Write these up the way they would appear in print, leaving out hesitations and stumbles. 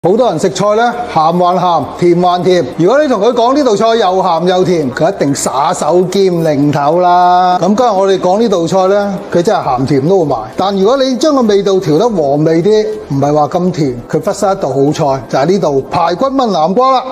好多人食菜呢，鹹還鹹，甜還甜。如果你同佢講呢道菜又鹹又甜，佢一定耍手兼擰頭啦。咁今日我哋講呢道菜呢，佢真係鹹甜都會埋。但如果你將個味道調得和味啲，唔係話咁甜，佢忽失一道好菜，就係呢道排骨炆南瓜啦。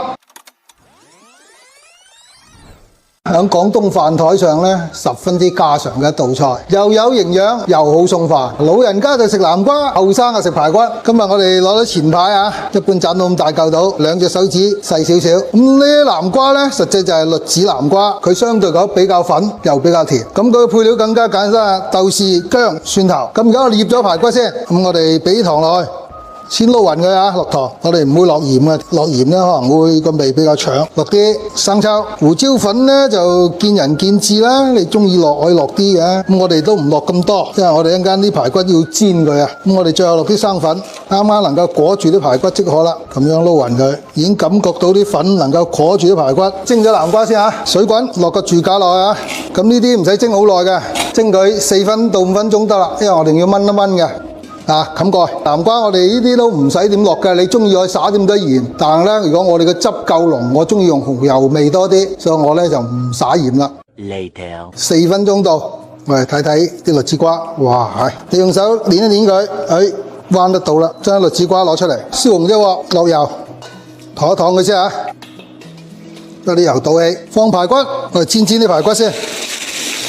喺廣東飯台上呢，十分之家常嘅一道菜，又有營養又好餸飯。老人家就食南瓜，後生就食排骨。今日我哋攞到前排啊，一般斬到咁大嚿到，兩隻手指細少少。咁呢啲南瓜呢，實際就係栗子南瓜，佢相對講比較粉，又比較甜。咁佢嘅配料更加簡單，豆豉、薑、蒜頭。咁而家我醃咗排骨先，咁我哋俾糖落去。先撈勻佢啊，落糖，我哋唔會落鹽嘅，落鹽咧可能會個味比較長。落啲生抽、胡椒粉咧就見仁見智啦，你中意落可以落啲嘅，咁我哋都唔落咁多，因為我哋一陣間啲排骨要煎佢啊。咁我哋最後落啲生粉，啱啱能夠裹住啲排骨即可啦。咁樣撈勻佢，已經感覺到啲粉能夠裹住啲排骨。蒸咗南瓜先啊，水滾落個住架落去啊。咁呢啲唔使蒸好耐嘅，蒸佢4分到5分鐘得啦，因為我哋要炆一炆嘅。冚蓋南瓜，我哋呢啲都唔使點落嘅，你中意可以撒啲咁多鹽。但係咧，如果我哋嘅汁夠濃，我中意用蠔油味多啲，所以我咧就唔撒鹽啦。Later 4分鐘到，我哋睇睇啲栗子瓜，哇係！你用手捏一捏佢，彎得到啦。將栗子瓜攞出嚟，燒紅隻鑊，落油，燙一燙佢先啊。將啲油倒起，放排骨，我哋煎啲排骨先。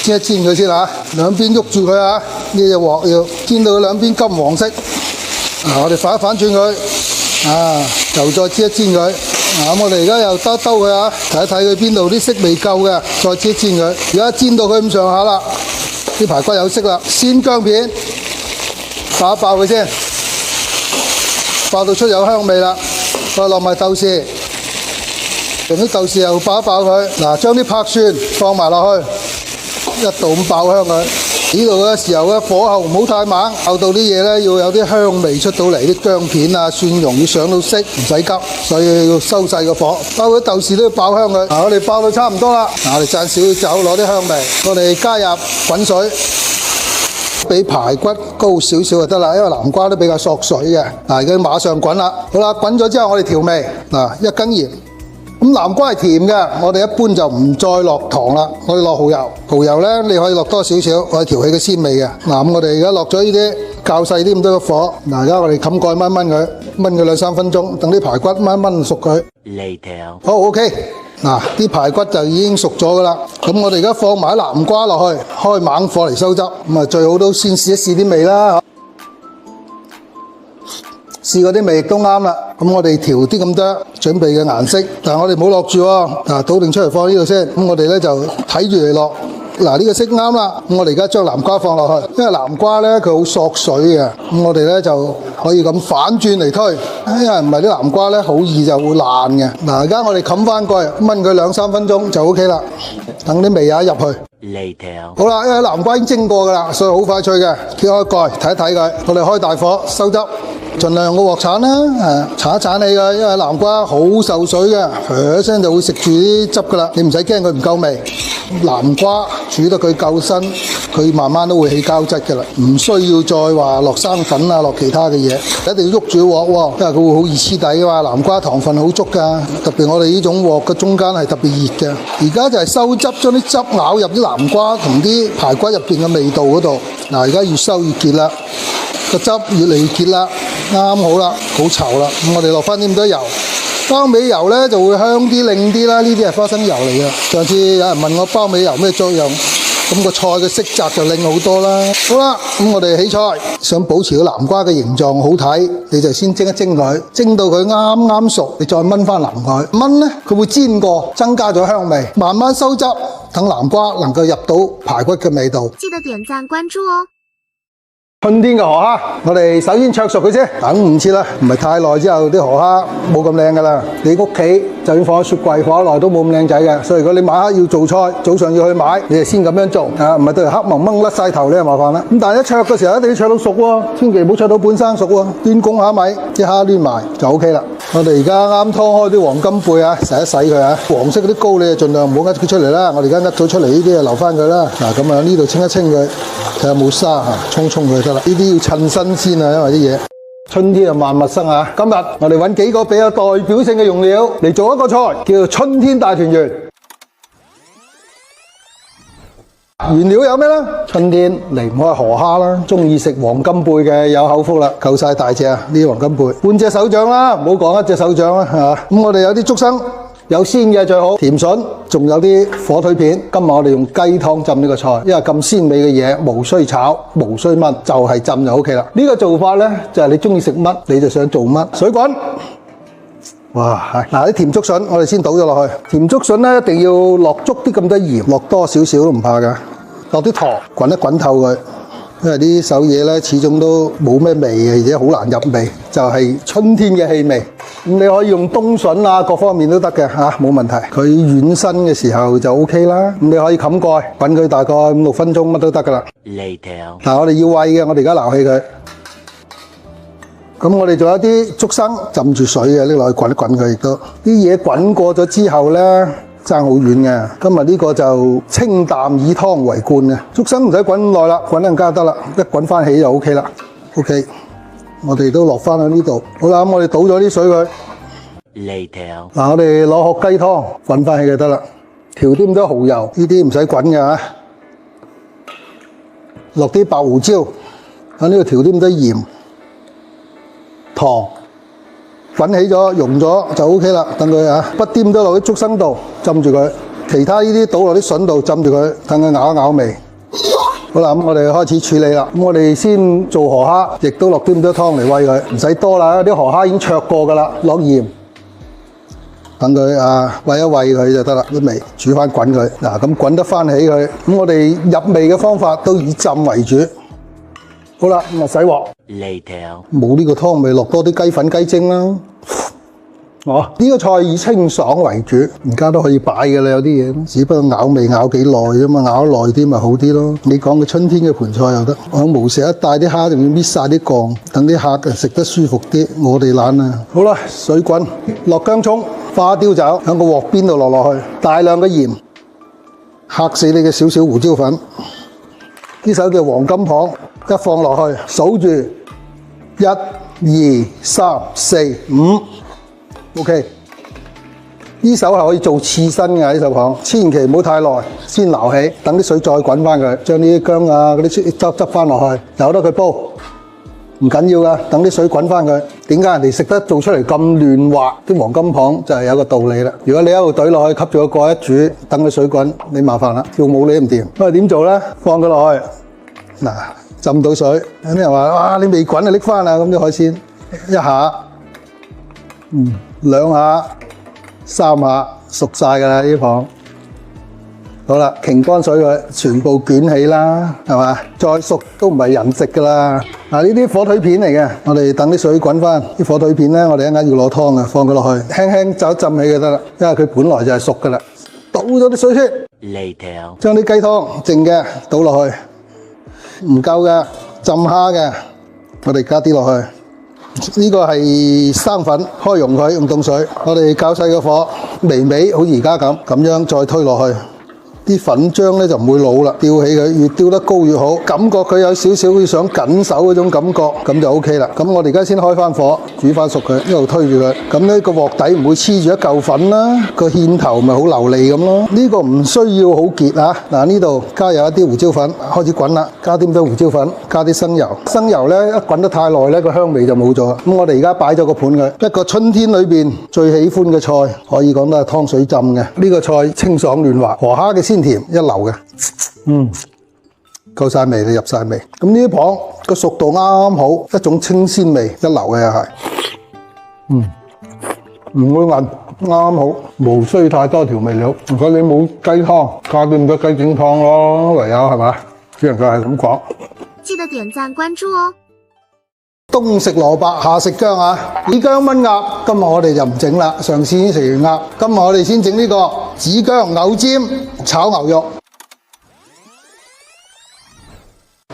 煎一煎佢先啊，兩邊喐住佢啊，呢隻鑊要煎到佢兩邊金黃色。我哋反一反轉佢，又再煎一煎佢。咁我哋而家又兜兜佢啊，睇一睇佢邊度啲色未夠嘅，再煎一煎佢。而家煎到佢咁上下啦，啲排骨有色啦，鮮薑片爆一爆佢先，爆到出有香味啦，再落埋豆豉，用啲豆豉又爆一爆佢。將啲拍蒜放埋落去。一度咁爆香佢，呢度嘅時候咧火候唔好太猛，爆到啲嘢咧要有啲香味出到嚟，啲薑片啊、蒜蓉要上到色，唔使急，所以要收細個火。包括豆豉都要爆香佢。我哋爆到差唔多啦，我哋蘸少酒攞啲香味，我哋加入滾水，比排骨高少少就得啦，因為南瓜都比較索水嘅。而家馬上滾啦，好啦，滾咗之後我哋調味，一羹鹽。咁南瓜係甜嘅，我哋一般就唔再落糖啦，我哋落蠔油。蠔油呢，你可以落多少少，可以調起個鮮味嘅。咁我哋而家落咗呢啲較細啲咁多嘅火，而家我哋冚蓋炆佢，炆佢2-3分鐘，等啲排骨炆熟佢。Later 好 OK，啲排骨就已經熟咗噶啦。咁我哋而家放埋南瓜落去，開猛火嚟收汁。咁最好都先試一試啲味啦。試過啲味亦都啱啦，咁我哋調啲咁多準備嘅顏色，但係我哋唔好落住喎，倒定出嚟放呢度先。咁我哋咧就睇住嚟落。呢個色啱啦，咁我哋而家將南瓜放落去，因為南瓜咧佢好索水嘅，咁我哋咧就可以咁反轉嚟推，因為唔係啲南瓜咧好易就會爛嘅。而家我哋冚翻蓋，燜佢2-3分鐘就 OK 啦，等啲味入去。Later 好啦，因為南瓜已經蒸過噶啦，所以好快脆嘅。揭開蓋睇一睇佢，我哋開大火收汁。盡量用個鑊鏟啦，鏟一鏟起佢，因為南瓜好受水嘅，一聲就會食住啲汁噶啦，你唔使驚佢唔夠味。南瓜煮得佢夠身，佢慢慢都會起膠質噶啦，唔需要再話落生粉啊，落其他嘅嘢，一定要喐住鑊喎，因為佢會好易黐底噶嘛。南瓜糖分好足噶，特別我哋呢種鑊嘅中間係特別熱嘅。而家就係收汁，將啲汁咬入啲南瓜同啲排骨入邊嘅味道嗰度。而家越收越結啦。個汁越嚟越結啦，啱好啦，好稠啦。咁我哋落翻啲咁多油，包尾油呢就會香啲、靚啲啦。呢啲係花生油嚟嘅。上次有人問我包尾油咩作用，咁個菜嘅色澤就靚好多啦。好啦，咁我哋起菜，想保持個南瓜嘅形狀好睇，你就先蒸一蒸佢，蒸到佢啱啱熟，你再燜翻南瓜。燜呢，佢會煎過，增加咗香味，慢慢收汁，等南瓜能夠入到排骨嘅味道。記得點讚關注哦。春天嘅河蝦，我哋首先灼熟佢先，等唔切啦，唔係太耐之後啲河蝦冇咁靚噶啦。你屋企就算放喺雪櫃放得耐都冇咁靚仔嘅，所以如果你晚黑要做菜，早上要去買，你就先咁樣做，唔係到時黑蒙蒙甩晒頭，你就麻煩啦。咁但係一灼嘅時候一定要灼到熟喎，千祈唔好灼到半生熟喎，端公蝦米啲蝦攣埋就 OK 啦。我哋而家啱劏開啲黃金貝啊，洗一洗佢啊，黃色嗰啲膏你就盡量唔好佢出嚟啦。我哋而家咗出嚟呢啲就留翻佢啦。咁啊呢度清一清佢，睇下冇沙嚇，沖佢得啦。呢啲要趁新鮮啊，因為啲嘢。春天就萬物生啊！今日我哋揾幾個比較代表性嘅用料嚟做一個菜，叫做春天大團圓。原料有咩呢？春天離唔開河蝦啦，中意食黃金貝嘅有口福啦，夠晒大隻啊！呢啲黃金貝，半隻手掌啦，唔好講一隻手掌啦，係嘛？咁我哋有啲竹笙，有鮮嘅最好，甜筍，仲有啲火腿片。今日我哋用雞湯浸呢個菜，因為咁鮮美嘅嘢，無需炒，無需燜，就係浸就 OK 啦。呢個做法呢，就係你中意食乜你就想做乜。水滾。哇！嗱，啲甜竹筍我哋先倒咗落去。甜竹筍咧一定要落足啲咁多鹽，落多少少都唔怕㗎。落啲糖，滾一滾透佢。因為呢手嘢咧始終都冇咩味嘅，而且好難入味，就係春天嘅氣味。咁你可以用冬筍啊，各方面都得嘅嚇，冇問題。佢軟身嘅時候就 OK 啦。咁你可以冚蓋，滾佢大概5-6分鐘，乜都得㗎啦。Later。嗱，我哋要煨嘅，我哋而家撈起佢。咁我哋仲有啲竹笙浸住水嘅，拎落去滾一滾佢，亦都啲嘢滾過咗之後咧，爭好遠嘅。今日呢個就清淡以湯為冠嘅，竹笙唔使滾咁耐啦，滾得更加得啦，一滾翻起就 OK 啦。OK， 我哋都落翻喺呢度。好啦，咁我哋倒咗啲水佢。Later。嗱，我哋攞殼雞湯滾翻起就得啦。調啲咁多蠔油，呢啲唔使滾嘅嚇。落啲白胡椒，喺呢度調啲咁多鹽。糖滾起咗，溶咗就 OK 啦。等佢啊，不掂都落啲竹笙度浸住佢，其他呢啲倒落啲筍度浸住佢，等佢咬一咬味。好啦，咁我哋開始處理啦。咁我哋先做河蝦，亦都落啲咁多湯嚟煨佢，唔使多啦。啲河蝦已經焯過噶啦，落鹽，等佢啊煨一煨佢就得啦。啲味煮翻滾佢嗱，咁滾得翻起佢。咁我哋入味嘅方法都以浸為主。好啦，咁啊洗鑊。Later。冇呢個湯咪落多啲雞粉雞精啦。呢個菜以清爽為主，而家都可以擺嘅啦。有啲嘢，只不過咬味咬幾耐啫嘛，咬得耐啲咪好啲咯。你講嘅春天嘅盤菜又得，我無錫一帶啲蝦仲要搣晒啲槓，等啲客食得舒服啲。我哋懶啊。好啦，水滾，落薑葱、花雕酒喺個鑊邊度落去，大量嘅鹽，嚇死你嘅少少胡椒粉。呢手叫黃金蚌，一放落去數住1、2、3、4、5 OK。呢手係可以做刺身嘅，呢手蚌千祈唔好太耐，先撈起，等啲水再滾翻佢，將呢啲薑啊嗰啲汁執翻落去，由得佢煲，唔緊要噶，等啲水滾翻佢。點解人哋食得做出嚟咁嫩滑？啲黃金蚌就係有個道理啦。如果你一路懟落去，吸住個蓋一煮，等佢水滾，你麻煩啦，跳舞你都唔掂。咁啊點做咧？放佢落去，嗱，浸到水。有啲人話：哇，你未滾就拎翻啦！咁啲海鮮一下，兩下、3下熟晒㗎啦，呢啲蚌。好啦，擎乾水佢，全部捲起啦，係嘛？再熟都唔係人食㗎啦。嗱，呢啲火腿片嚟嘅，我哋等啲水滾翻。啲火腿片咧，我哋一陣間要攞湯嘅，放佢落去，輕輕就浸起就得啦，因為佢本來就係熟㗎啦。倒咗啲水先。Later。將啲雞湯剩嘅倒落去，唔夠嘅浸蝦嘅，我哋加啲落去。呢個係生粉，開溶佢用凍水，我哋較細個火，微微好似而家咁樣再推落去。啲粉漿咧就唔會老啦，吊起佢，越吊得高越好，感覺佢有少少想緊手嗰種感覺，咁就 OK 啦。咁我哋而家先開翻火，煮翻熟佢，一路推住佢，咁呢個鑊底唔會黐住一嚿粉啦，個芡頭咪好流利咁咯。呢個唔需要好結啊。嗱，呢度加入一啲胡椒粉，開始滾啦，加啲咁多胡椒粉，加啲生油。生油咧一滾得太耐咧，個香味就冇咗。咁我哋而家擺咗個盤佢，一個春天裏邊最喜歡嘅菜，可以講都係湯水浸嘅。呢個菜清爽嫩滑，河蝦嘅鮮甜一流嘅，夠晒味，你入晒味。咁呢啲蚌個熟度啱啱好，一種清鮮味一流嘅又係，唔會韌，啱啱好，無需太多調味料。如果你冇雞湯，加啲咁多雞精湯咯，唯有係嘛，只能夠係咁講。記得點讚關注哦。冬食蘿蔔，夏食薑啊！紫薑炆鴨，今日我哋就唔整啦。上次已經食完鴨，今日我哋先整呢個紫薑牛尖炒牛肉。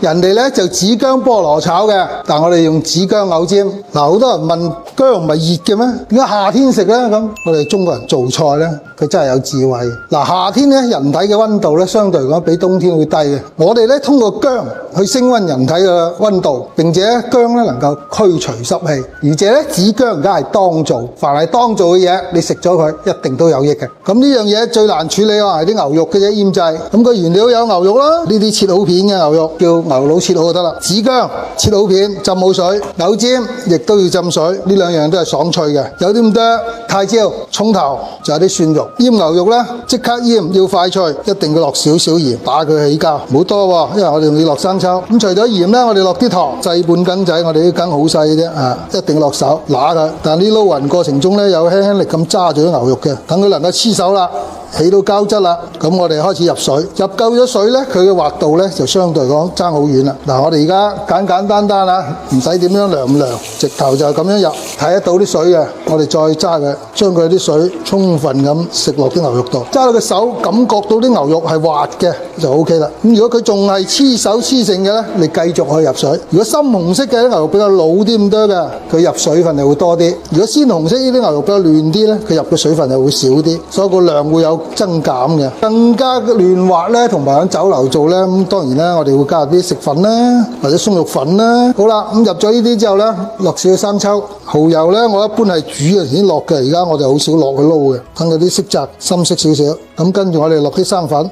人哋咧就紫薑菠蘿炒嘅，但我哋用紫薑牛尖。嗱，好多人問薑唔係熱嘅咩？點解夏天食咧？咁我哋中國人做菜咧，佢真係有智慧。嗱，夏天咧人體嘅溫度咧相對嚟講比冬天會低嘅。我哋咧通過薑去升溫人體嘅溫度，並且薑咧能夠驅除濕氣，而且咧紫薑而家係當造，凡係當造嘅嘢，你食咗佢一定都有益嘅。咁呢樣嘢最難處理係啲牛肉嘅啫，醃製。咁個原料有牛肉啦，呢啲切好片嘅牛肉，叫牛腦切好就得啦。紫薑切好片，浸好水，牛尖亦都要浸水，呢兩樣都係爽脆嘅。有啲咁多泰椒、葱頭，就有啲蒜肉。醃牛肉咧，即刻醃，要快脆，一定要落少少鹽，打佢起膠，唔好多喎，因為我哋仲要落生抽。咁除咗鹽咧，我哋落啲糖，製半羹仔，我哋啲羹好細嘅啫，一定要落手揦佢。但係呢撈勻過程中咧，有輕輕力咁揸住啲牛肉嘅，等佢能夠黐手啦。起到膠質啦，咁我哋開始入水，入夠咗水咧，佢嘅滑度咧就相對嚟講爭好遠啦。嗱，我哋而家簡簡單單啦，唔使點樣涼唔涼，直頭就咁樣入，睇得到啲水嘅，我哋再揸佢，將佢啲水充分咁食落啲牛肉度，揸到個手感覺到啲牛肉係滑嘅就 OK 啦。咁如果佢仲係黐手黐性嘅咧，你繼續去入水。如果深紅色嘅啲牛肉比較老啲咁多嘅，佢入水分就會多啲；如果鮮紅色呢啲牛肉比較嫩啲咧，佢入嘅水分就會少啲，所以個量會有增減嘅，更加嫩滑咧，同埋喺酒樓做咧，咁當然啦，我哋會加入啲食粉啦，或者鬆肉粉啦。好啦，咁入咗呢啲之後咧，落少少生抽、蠔油咧，我一般係煮嗰陣先落嘅，而家我哋好少落去撈嘅，等佢啲色澤深色少少。咁跟住我哋落啲生粉，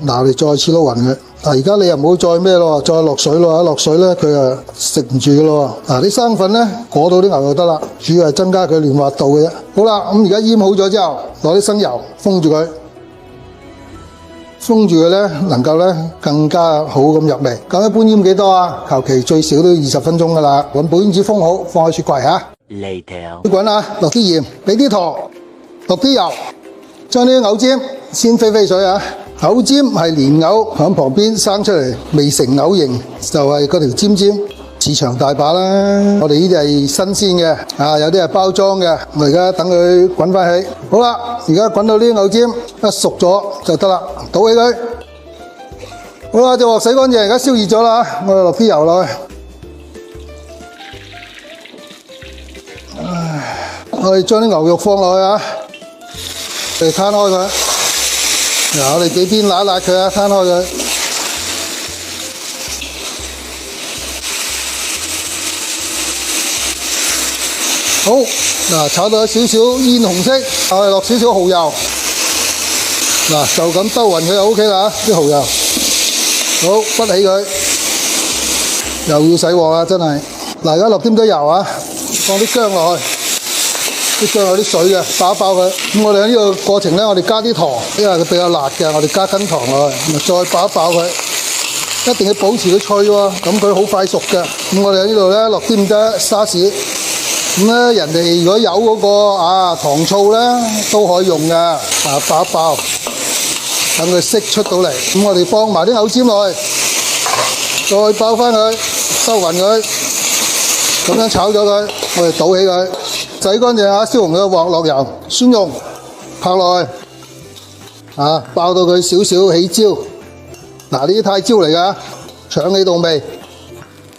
嗱，我哋再次撈勻佢。嗱，而家你又唔好再咩咯，再落水咯，一落水咧佢就食唔住嘅咯。嗱，啲生粉咧裹到啲牛肉得啦，主要係增加佢嫩滑度嘅啫。好啦，咁而家醃好咗之後，攞啲生油封住佢，封住佢咧能夠咧更加好咁入味。咁一般醃幾多啊？求其最少都要20分鐘噶啦。揾保鮮紙封好，放喺雪櫃嚇。Later. 滾啊！落啲鹽，俾啲糖，落啲油，將啲牛尖先飛水啊！牛尖係連牛喺旁邊生出嚟，未成牛形就係嗰條尖尖，市場大把啦。我哋呢啲係新鮮嘅，有啲係包裝嘅。我而家等佢滾翻起。好啦，而家滾到啲牛尖一熟咗就得啦，倒起佢。好啦，隻鑊洗乾淨，而家燒熱咗啦，我哋落啲油落去。我哋將啲牛肉放落去啊，嚟攤開佢。嗱，我哋幾邊揦一揦佢啊，攤開佢。好，嗱，炒到有少少煙紅色，我哋落少少蠔油。嗱，就咁兜勻佢就 OK 啦，啲蠔油。好，滗起佢，又要洗鑊啦，真係。嗱，而家落啲咁多油啊，放啲薑落去。啲薑有啲水嘅，爆一爆佢。咁我哋喺呢個過程咧，我哋加啲糖，因為佢比較辣嘅，我哋加羹糖落去，再爆一爆佢。一定要保持佢脆喎，咁佢好快熟嘅。咁我哋喺呢度咧落啲咁多沙士。咁咧人哋如果有嗰個糖醋咧都可以用嘅。爆一爆，等佢釋出到嚟。咁我哋放埋啲牛尖落去，再爆翻佢，收勻佢，咁樣炒咗佢，我哋倒起佢。洗乾淨啊！燒紅嘅鑊落油，蒜蓉拍落去，爆到佢少少起焦。嗱，呢啲泰椒嚟㗎，搶起到味。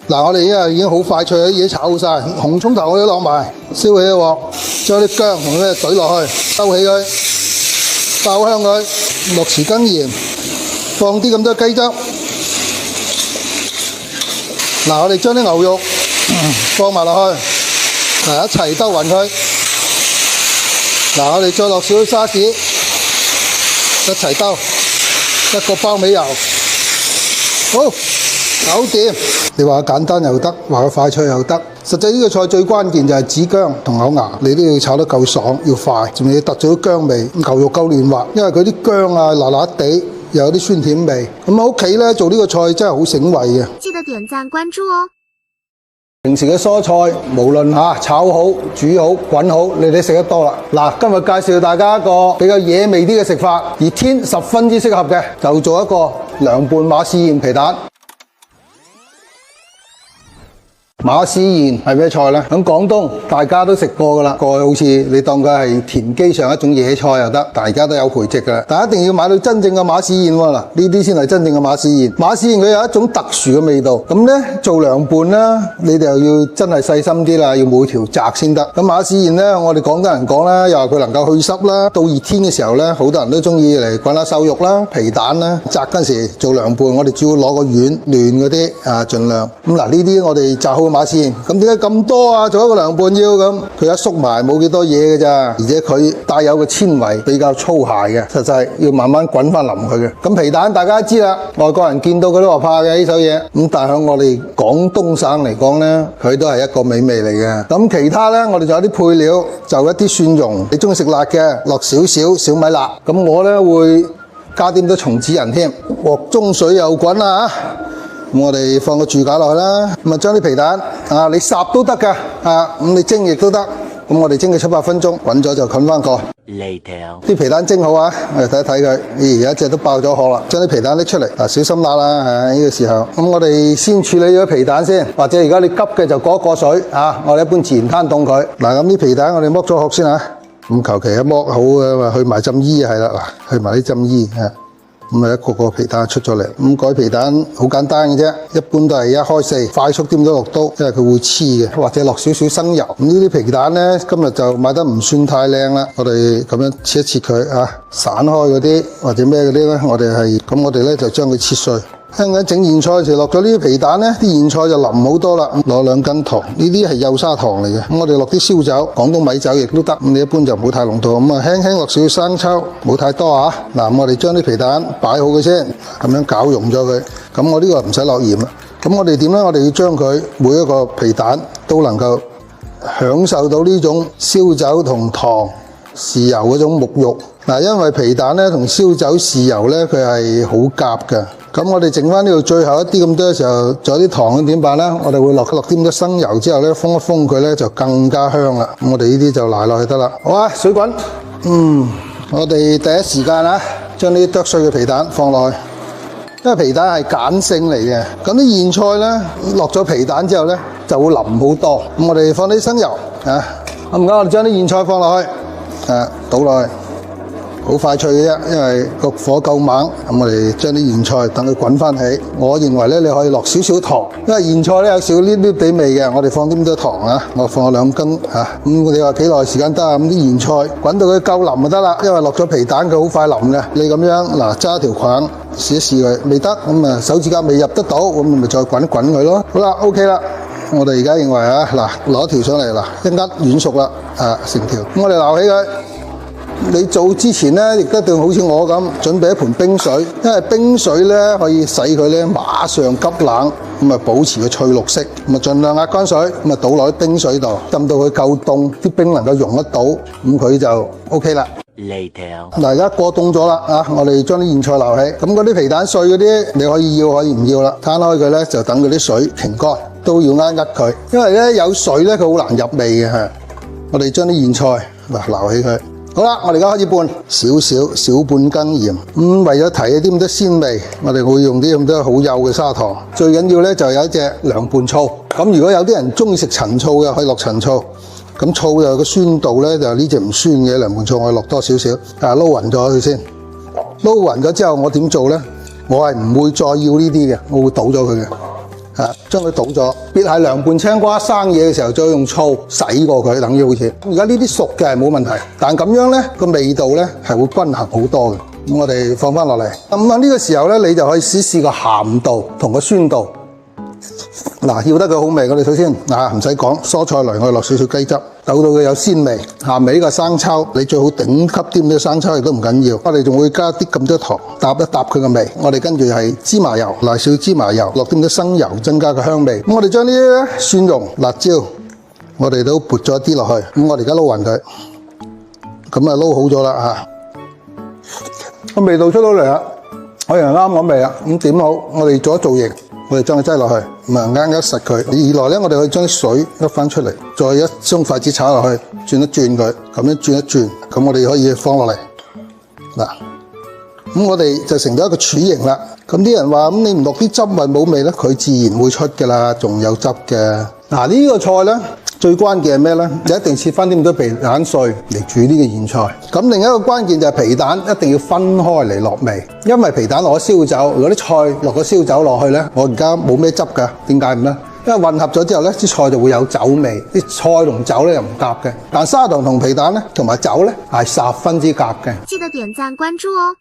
嗱，我哋依家已經好快脆，啲嘢炒好晒。紅葱頭我哋落埋，燒起個鑊，將啲薑同佢懟落去，收起佢，爆香佢，落匙羹鹽，放啲咁多雞汁。嗱，我哋將啲牛肉放埋落去。嗱，一齊兜勻佢。嗱，我哋再落少少沙士，一齊兜，一個包尾油。好，搞掂。你話簡單又得，話佢快脆又得。實際呢個菜最關鍵就係紫薑同牛牙，你都要炒得夠爽，要快，仲要突咗啲薑味，牛肉夠嫩滑，因為佢啲薑辣辣地，又有啲酸甜味。咁喺屋企咧做呢個菜真係好醒胃嘅。記得點讚關注哦。平時嘅蔬菜，無論炒好、煮好、滾好，你哋食得多啦。嗱，今日介紹大家一個比較野味啲嘅食法，熱天十分之適合嘅，就做一個涼拌馬試鹽皮蛋。馬屎莧係咩菜呢？喺廣東大家都食過噶啦，過去好似你當佢係田基上一種野菜又得，但係而家都有培植噶啦。但係一定要買到真正嘅馬屎莧喎，嗱呢啲先係真正嘅馬屎莧。馬屎莧佢有一種特殊嘅味道，咁呢做涼拌啦，你哋又要真係細心啲啦，要每條摘先得。咁馬屎莧呢，我哋廣東人講啦，又話佢能夠去濕啦，到熱天嘅時候呢，好多人都中意嚟滾下瘦肉啦、皮蛋啦，摘嗰陣時做涼拌，我哋主要攞個軟嫩嗰啲啊，盡量咁嗱呢啲我哋摘好馬屎莧。咁點解咁多啊？做一個涼拌要咁，佢一縮埋冇幾多嘢嘅咋，而且佢帶有個纖維比較粗鞋嘅，實際要慢慢滾翻淋佢嘅。咁皮蛋大家知啦，外國人見到佢都話怕嘅呢手嘢，咁但係喺我哋廣東省嚟講呢，佢都係一個美味嚟嘅。咁其他呢，我哋仲有啲配料，就一啲蒜蓉，你中意食辣嘅落少少小米辣，咁我呢會加啲咁多松子仁添。鑊中水又滾啦嚇！咁我哋放個豬架落去啦，咁啊將啲皮蛋啊你烚都得㗎，啊咁你蒸亦都得。咁我哋蒸佢7-8分鐘，滾咗就冚翻個。Later. 啲皮蛋蒸好啊，我哋睇一睇佢。咦，有一隻都爆咗殼啦，將啲皮蛋拎出嚟，嗱小心辣啦，呢個時候。咁我哋先處理咗皮蛋先，或者而家你急嘅就過一過水啊。我哋一般自然攤凍佢。嗱咁啲皮蛋我哋剝咗殼先啊，咁求其一剝好嘅，去埋浸衣係啦，嗱去埋啲浸衣啊。咁啊，一個個皮蛋出咗嚟。咁改皮蛋好簡單嘅啫，一般都係1開4，快速啲咁多落刀，因為佢會黐嘅，或者落少少生油。咁呢啲皮蛋呢，今日就買得唔算太靚啦。我哋咁樣切一切佢啊，散開嗰啲或者咩嗰啲呢，我哋係咁，我哋呢就將佢切碎。香港整莧菜時落咗呢啲皮蛋呢，啲莧菜就腍好多啦。攞2斤糖，呢啲係幼砂糖嚟嘅。咁我哋落啲燒酒，廣東米酒亦都得。咁你一般就唔好太濃度，咁啊輕輕落少少生抽，冇太多啊。嗱，我哋將啲皮蛋擺好佢先，咁樣攪溶咗佢。咁我呢個唔使落鹽啦。咁我哋點呢？我哋要將佢每一個皮蛋都能夠享受到呢種燒酒同糖豉油嗰種沐浴。嗱，因為皮蛋呢同燒酒豉油呢，佢係好夾嘅。咁我哋剩翻呢度最後一啲咁多嘅時候，仲有啲糖點辦呢？我哋會落啲咁多生油之後呢，封一封佢呢，就更加香啦。咁我哋呢啲就拿落去得啦。好啊，水滾。我哋第一時間啊，將呢啲剁碎嘅皮蛋放落去，因為皮蛋係鹼性嚟嘅。咁啲莧菜呢，落咗皮蛋之後呢，就會腍好多。咁我哋放啲生油啊，咁而家我哋將啲莧菜放落去，倒落去。好快脆嘅啫，因為個火夠猛。咁我哋將啲莧菜等佢滾翻起。我認為咧，你可以落少少糖，因為莧菜咧有少少黏黏地味嘅。我哋放啲咁多糖啊，我放咗2斤嚇。咁你話幾耐時間得啊？咁啲莧菜滾到佢夠腍就得啦，因為落咗皮蛋佢好快腍嘅。你咁樣嗱揸條棒試一試佢，未得咁啊手指甲未入得到，咁你咪再滾一滾佢咯。好啦 ，OK 啦。我哋而家認為啊，嗱攞條上嚟嗱，一握軟熟啦，成條。咁我哋撈起佢。你做之前呢，亦都一定好似我咁準備一盆冰水，因為冰水呢可以使佢呢馬上急冷，咁啊保持個翠綠色。咁啊盡量壓乾水，咁啊倒落啲冰水度，浸到佢夠凍，啲冰能夠溶得到，咁佢就 OK 啦。Later. 嗱，而家過凍咗啦啊！我哋將啲莧菜撈起，咁嗰啲皮蛋碎嗰啲你可以要可以唔要啦，攤開佢呢，就等佢啲水停乾，都要扼佢，因為呢有水呢，佢好難入味嘅嚇。我哋將啲莧菜嗱撈起佢。好啦，我哋而家開始拌少半羹鹽。為咗提一啲咁多鮮味，我哋會用啲咁多好幼嘅砂糖。最緊要咧就有一隻涼拌醋。咁如果有啲人中意食陳醋嘅，可以落陳醋。咁醋就個酸度咧就呢隻唔酸嘅涼拌醋，我落多少少。撈勻咗佢先。撈勻咗之後，我點做咧？我係唔會再要呢啲嘅，我會倒咗佢嘅。將佢倒咗，別係涼拌青瓜生嘢嘅時候，再用醋洗過佢，等於好似。而家呢啲熟嘅係冇問題，但咁樣咧個味道咧係會均衡好多嘅。咁我哋放翻落嚟。咁啊呢個時候咧，你就可以試個鹹度同個酸度。嗱，要得佢好味，我哋首先唔使講，蔬菜類我哋落少少雞汁，抖到佢有鮮味。鹹味呢個生抽，你最好頂級啲咁多生抽亦都唔緊要。我哋仲會加啲咁多糖，搭一搭佢個味。我哋跟住係芝麻油，少少芝麻油，落啲咁多生油，增加個香味。咁我哋將呢啲蒜蓉、辣椒，我哋都撥咗一啲落去。咁我哋而家撈勻佢，咁啊撈好咗啦嚇。個味道出到嚟啦，我又啱我味啦。咁點好？我哋做一造型。我哋將佢擠落去，咁啊啱實佢。二來咧，我哋可以將啲水甩翻出嚟，再一雙筷子炒落去，轉一轉佢，咁樣轉一轉，咁我哋可以放落嚟。嗱，咁我哋就成咗一個柱形啦。咁啲人話咁你唔落啲汁咪冇味咧，佢自然會出㗎啦，仲有汁嘅。嗱呢個菜咧最關鍵係咩咧？就一定切翻啲咁多皮蛋碎嚟煮呢個莧菜。咁另一個關鍵就係皮蛋一定要分開嚟落味，因為皮蛋落咗燒酒，如果啲菜落咗燒酒落去咧，我而家冇咩汁㗎，點解唔咧？因為混合咗之後咧，啲菜就會有酒味，啲菜同酒咧又唔夾嘅。但砂糖同皮蛋咧同埋酒咧係十分之夾嘅。記得點讚關注哦。